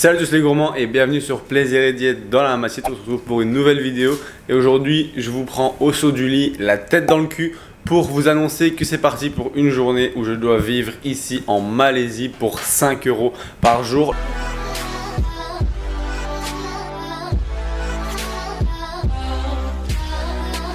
Salut tous les gourmands et bienvenue sur Plaisir et Diète dans la Massiette. On se retrouve pour une nouvelle vidéo et aujourd'hui je vous prends au saut du lit, la tête dans le cul pour vous annoncer que c'est parti pour une journée où je dois vivre ici en Malaisie pour 5 € par jour.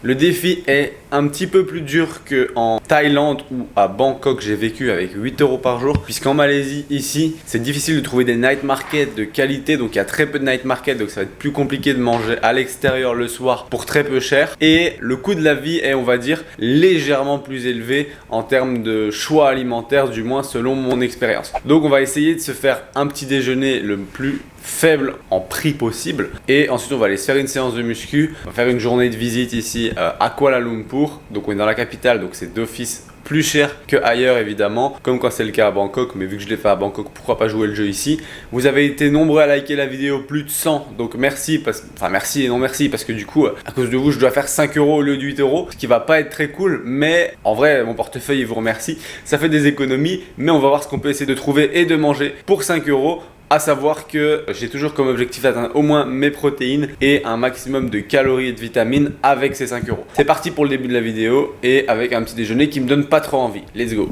Le défi est un petit peu plus dur qu'en Thaïlande ou à Bangkok j'ai vécu avec 8 € par jour, puisqu'en Malaisie ici c'est difficile de trouver des night markets de qualité, donc il y a très peu de night markets, donc ça va être plus compliqué de manger à l'extérieur le soir pour très peu cher, et le coût de la vie est, on va dire, légèrement plus élevé en termes de choix alimentaires, du moins selon mon expérience. Donc on va essayer de se faire un petit déjeuner le plus faible en prix possible et ensuite on va aller se faire une séance de muscu, on va faire une journée de visite ici à Kuala Lumpur, donc on est dans la capitale, donc c'est d'office plus cher que ailleurs évidemment, comme quand c'est le cas à Bangkok, mais vu que je l'ai fait à Bangkok, pourquoi pas jouer le jeu ici. Vous avez été nombreux à liker la vidéo, plus de 100, donc merci, merci et non merci, parce que du coup à cause de vous je dois faire 5 € au lieu de 8 €, ce qui va pas être très cool, mais en vrai mon portefeuille il vous remercie, ça fait des économies, mais on va voir ce qu'on peut essayer de trouver et de manger pour 5 €. À savoir que j'ai toujours comme objectif d'atteindre au moins mes protéines et un maximum de calories et de vitamines avec ces 5 €. C'est parti pour le début de la vidéo et avec un petit déjeuner qui me donne pas trop envie. Let's go.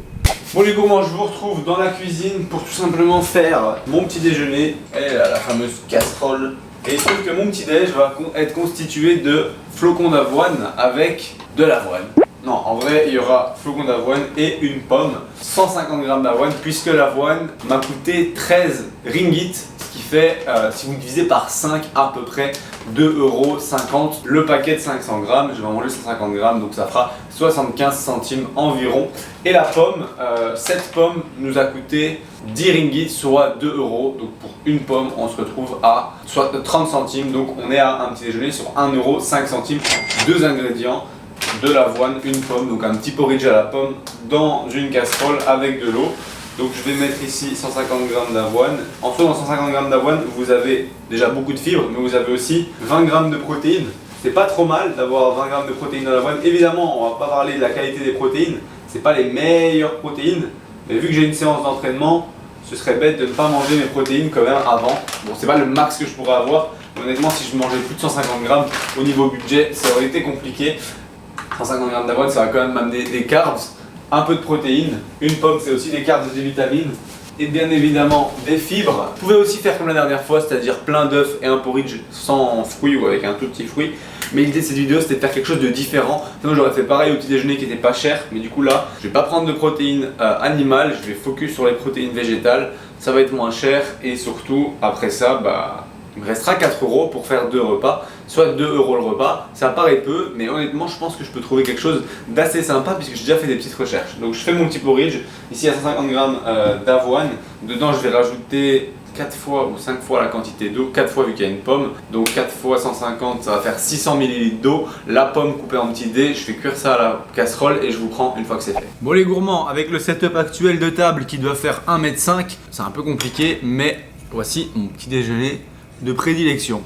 Bon les gourmands, je vous retrouve dans la cuisine pour tout simplement faire mon petit déjeuner et la fameuse casserole. Et il se trouve que mon petit déj va être constitué de flocons d'avoine avec de l'avoine. Non, en vrai, il y aura flocons d'avoine et une pomme, 150 g d'avoine, puisque l'avoine m'a coûté 13 ringgit, ce qui fait, si vous divisez par 5, à peu près 2,50 € le paquet de 500 g. Je vais en manger 150 g, donc ça fera 75 centimes environ. Et la pomme, cette pomme nous a coûté 10 ringgit, soit 2 €. Donc pour une pomme, on se retrouve à soit 30 centimes. Donc on est à un petit déjeuner sur 1 €, 5 centimes, deux ingrédients. De l'avoine, une pomme, donc un petit porridge à la pomme dans une casserole avec de l'eau. Donc je vais mettre ici 150 g d'avoine. En soi, dans 150 g d'avoine, vous avez déjà beaucoup de fibres, mais vous avez aussi 20 g de protéines. C'est pas trop mal d'avoir 20 g de protéines dans l'avoine. Évidemment, on va pas parler de la qualité des protéines, c'est pas les meilleures protéines, mais vu que j'ai une séance d'entraînement, ce serait bête de ne pas manger mes protéines quand même avant. Bon, c'est pas le max que je pourrais avoir. Honnêtement, si je mangeais plus de 150 g au niveau budget, ça aurait été compliqué. 150 g d'avoine, ça va quand même m'amener des carbs, un peu de protéines, une pomme c'est aussi des carbs et des vitamines, et bien évidemment des fibres. Vous pouvez aussi faire comme la dernière fois, c'est-à-dire plein d'œufs et un porridge sans fruits ou avec un tout petit fruit. Mais l'idée de cette vidéo c'était de faire quelque chose de différent. Sinon j'aurais fait pareil au petit déjeuner qui était pas cher, mais du coup là je vais pas prendre de protéines animales, je vais focus sur les protéines végétales, ça va être moins cher et surtout après ça il me restera 4 € pour faire 2 repas, soit 2 € le repas. Ça paraît peu, mais honnêtement, je pense que je peux trouver quelque chose d'assez sympa puisque j'ai déjà fait des petites recherches. Donc je fais mon petit porridge. Ici, il y a 150 g d'avoine. Dedans, je vais rajouter 4 fois ou 5 fois la quantité d'eau, 4 fois vu qu'il y a une pomme. Donc 4 fois 150, ça va faire 600 ml d'eau. La pomme coupée en petits dés, je fais cuire ça à la casserole et je vous prends une fois que c'est fait. Bon les gourmands, avec le setup actuel de table qui doit faire 1,5 m, c'est un peu compliqué, mais voici mon petit déjeuner de prédilection.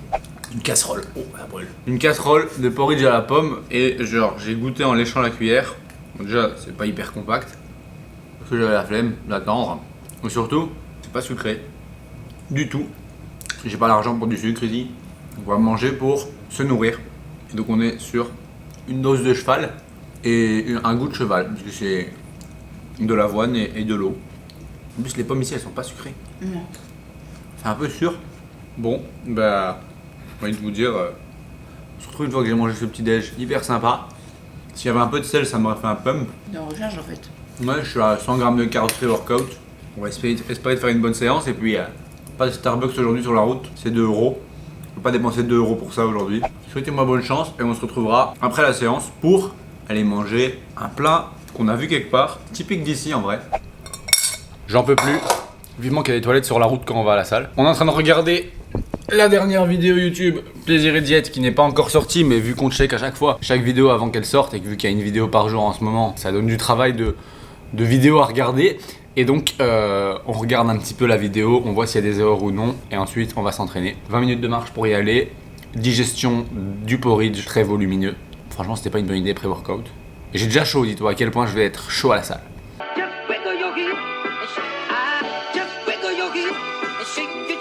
Une casserole, oh la brûle. Une casserole de porridge à la pomme et genre j'ai goûté en léchant la cuillère. Bon, déjà c'est pas hyper compact parce que j'avais la flemme d'attendre. Mais surtout c'est pas sucré du tout. J'ai pas l'argent pour du sucre ici. On va manger pour se nourrir. Et donc on est sur une dose de cheval et un goût de cheval puisque c'est de l'avoine et de l'eau. En plus les pommes ici elles sont pas sucrées. Non. C'est un peu sûr. Bon, j'ai envie de vous dire, surtout une fois que j'ai mangé ce petit déj hyper sympa. S'il y avait un peu de sel, ça m'aurait fait un pump. De recharge en fait. Ouais, je suis à 100 g de carbs pré-workout. On va espérer de faire une bonne séance et puis pas de Starbucks aujourd'hui sur la route, c'est 2 €. Je peux pas dépenser 2 € pour ça aujourd'hui. Souhaitez-moi bonne chance et on se retrouvera après la séance pour aller manger un plat qu'on a vu quelque part, typique d'ici en vrai. J'en peux plus. Vivement qu'il y a des toilettes sur la route quand on va à la salle. On est en train de regarder la dernière vidéo YouTube Plaisir et Diète qui n'est pas encore sortie, mais vu qu'on check à chaque fois chaque vidéo avant qu'elle sorte et que vu qu'il y a une vidéo par jour en ce moment, ça donne du travail de vidéos à regarder. Et donc on regarde un petit peu la vidéo, on voit s'il y a des erreurs ou non et ensuite on va s'entraîner. 20 minutes de marche pour y aller, digestion du porridge très volumineux. Franchement c'était pas une bonne idée pré-workout. Et j'ai déjà chaud, dis-toi à quel point je vais être chaud à la salle.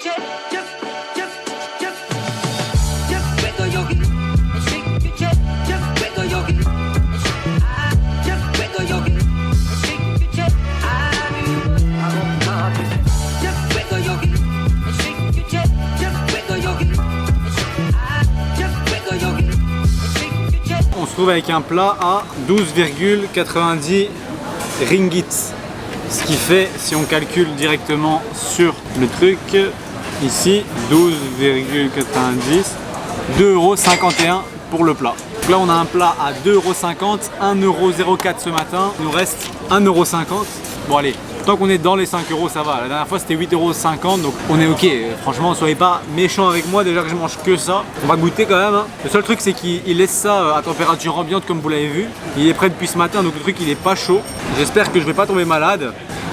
Just retrouve avec un plat à 12,90 ringgit. Ce qui fait, si on calcule directement sur le truc, ici 12,90, 2,51 € pour le plat. Donc là on a un plat à 2,50 €, 1,04 € ce matin, il nous reste 1,50 €. Bon allez, tant qu'on est dans les 5 € ça va. La dernière fois c'était 8,50 €, donc on est ok. Franchement, soyez pas méchants avec moi, déjà que je mange que ça. On va goûter quand même, hein. Le seul truc c'est qu'il laisse ça à température ambiante comme vous l'avez vu. Il est prêt depuis ce matin, donc le truc il est pas chaud. J'espère que je vais pas tomber malade.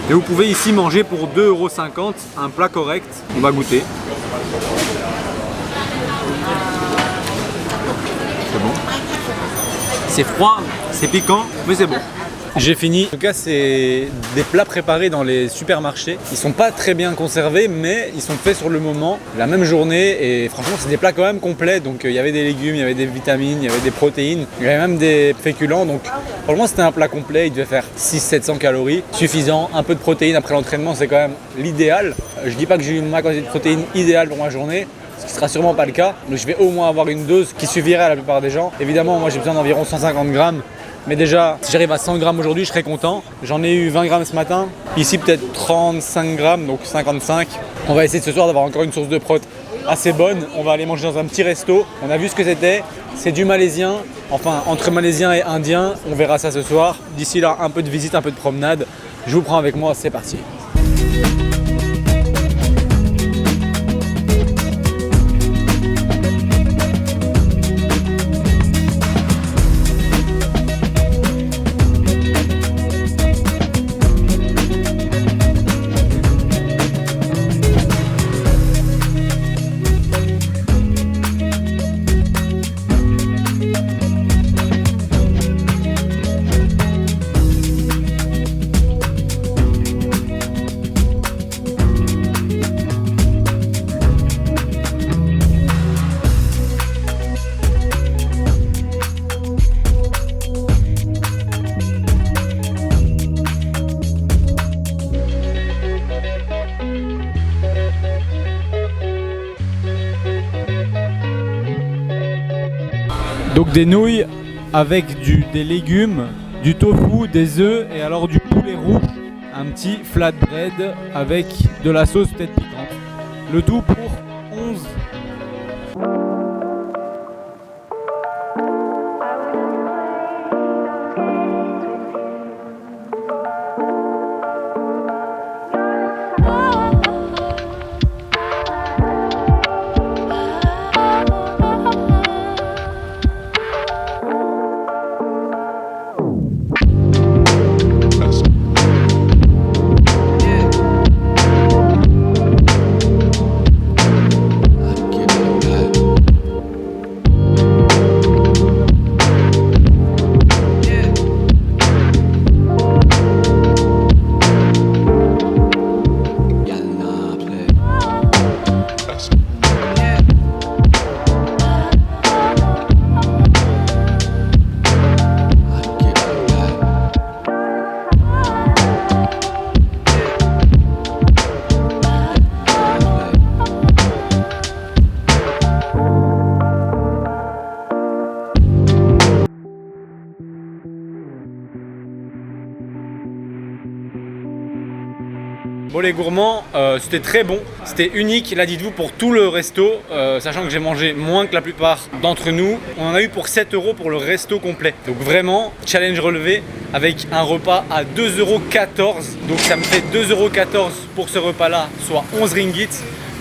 Et vous pouvez ici manger pour 2,50 € un plat correct. On va goûter. C'est bon. C'est froid, c'est piquant, mais c'est bon. J'ai fini. En tout cas, c'est des plats préparés dans les supermarchés. Ils sont pas très bien conservés, mais ils sont faits sur le moment, la même journée. Et franchement, c'est des plats quand même complets. Donc, il y avait des légumes, il y avait des vitamines, il y avait des protéines, il y avait même des féculents. Donc, franchement, c'était un plat complet. Il devait faire 600-700 calories, suffisant. Un peu de protéines après l'entraînement, c'est quand même l'idéal. Je dis pas que j'ai eu ma quantité de protéines idéale pour ma journée, ce qui sera sûrement pas le cas. Donc, je vais au moins avoir une dose qui suffirait à la plupart des gens. Évidemment, moi, j'ai besoin d'environ 150 grammes. Mais déjà, si j'arrive à 100 grammes aujourd'hui, je serai content. J'en ai eu 20 grammes ce matin. Ici, peut-être 35 grammes, donc 55. On va essayer ce soir d'avoir encore une source de prot assez bonne. On va aller manger dans un petit resto. On a vu ce que c'était. C'est du malaisien. Enfin, entre malaisien et indien. On verra ça ce soir. D'ici là, un peu de visite, un peu de promenade. Je vous prends avec moi. C'est parti. Donc des nouilles avec des légumes, du tofu, des œufs et alors du poulet rouge. Un petit flatbread avec de la sauce peut-être piquante. Le tout pour 11. Bon les gourmands, c'était très bon, c'était unique, là dites-vous pour tout le resto, sachant que j'ai mangé moins que la plupart d'entre nous. On en a eu pour 7 € pour le resto complet. Donc vraiment, challenge relevé avec un repas à 2,14 €. Donc ça me fait 2,14 € pour ce repas là, soit 11 ringgit.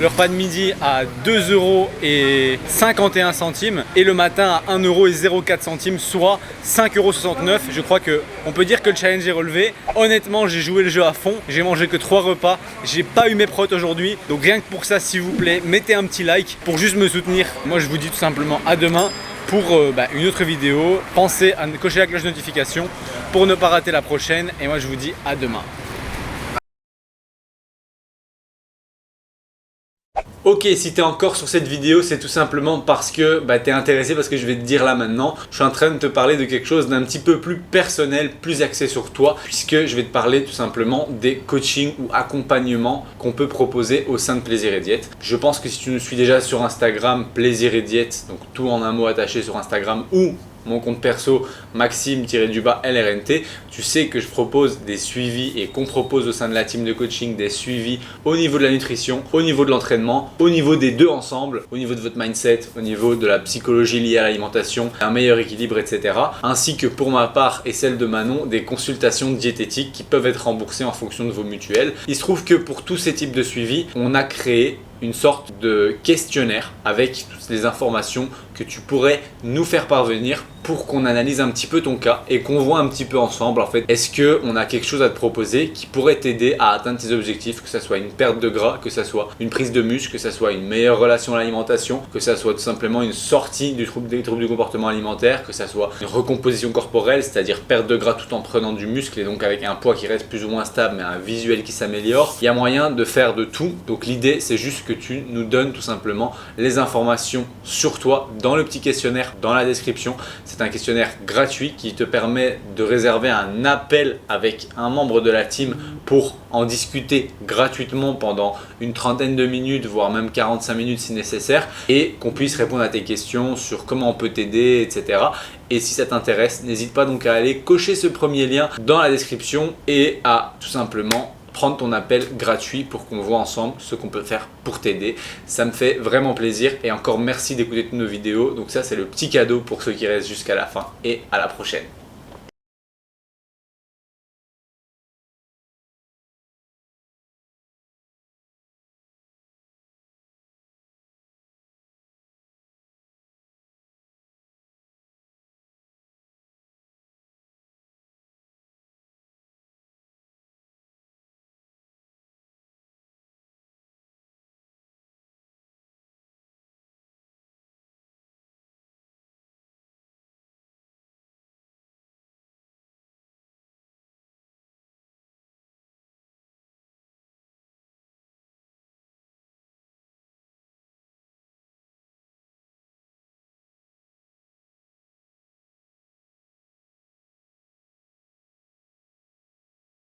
Le repas de midi à 2,51 € et le matin à 1,04 €, soit 5,69 €. Je crois qu'on peut dire que le challenge est relevé. Honnêtement, j'ai joué le jeu à fond, j'ai mangé que 3 repas, j'ai pas eu mes protes aujourd'hui. Donc rien que pour ça, s'il vous plaît, mettez un petit like pour juste me soutenir. Moi je vous dis tout simplement à demain pour une autre vidéo. Pensez à cocher la cloche de notification pour ne pas rater la prochaine. Et moi je vous dis à demain. Ok, si t'es encore sur cette vidéo, c'est tout simplement parce que t'es intéressé, parce que je vais te dire là maintenant, je suis en train de te parler de quelque chose d'un petit peu plus personnel, plus axé sur toi, puisque je vais te parler tout simplement des coachings ou accompagnements qu'on peut proposer au sein de Plaisir et Diète. Je pense que si tu nous suis déjà sur Instagram, Plaisir et Diète, donc tout en un mot attaché sur Instagram, ou mon compte perso Maxime-LRNT, tu sais que je propose des suivis et qu'on propose au sein de la team de coaching des suivis au niveau de la nutrition, au niveau de l'entraînement, au niveau des deux ensemble, au niveau de votre mindset, au niveau de la psychologie liée à l'alimentation, un meilleur équilibre, etc. Ainsi que pour ma part et celle de Manon, des consultations diététiques qui peuvent être remboursées en fonction de vos mutuelles. Il se trouve que pour tous ces types de suivis, on a créé une sorte de questionnaire avec toutes les informations que tu pourrais nous faire parvenir pour qu'on analyse un petit peu ton cas et qu'on voit un petit peu ensemble en fait, est-ce qu'on a quelque chose à te proposer qui pourrait t'aider à atteindre tes objectifs, que ce soit une perte de gras, que ce soit une prise de muscle, que ce soit une meilleure relation à l'alimentation, que ce soit tout simplement une sortie des troubles du comportement alimentaire, que ce soit une recomposition corporelle, c'est-à-dire perte de gras tout en prenant du muscle et donc avec un poids qui reste plus ou moins stable mais un visuel qui s'améliore. Il y a moyen de faire de tout, donc l'idée c'est juste que tu nous donnes tout simplement les informations sur toi dans le petit questionnaire dans la description. C'est un questionnaire gratuit qui te permet de réserver un appel avec un membre de la team pour en discuter gratuitement pendant une trentaine de minutes, voire même 45 minutes si nécessaire, et qu'on puisse répondre à tes questions sur comment on peut t'aider, etc. Et si ça t'intéresse, n'hésite pas donc à aller cocher ce premier lien dans la description et à tout simplement prendre ton appel gratuit pour qu'on voit ensemble ce qu'on peut faire pour t'aider. Ça me fait vraiment plaisir et encore merci d'écouter toutes nos vidéos. Donc ça c'est le petit cadeau pour ceux qui restent jusqu'à la fin et à la prochaine.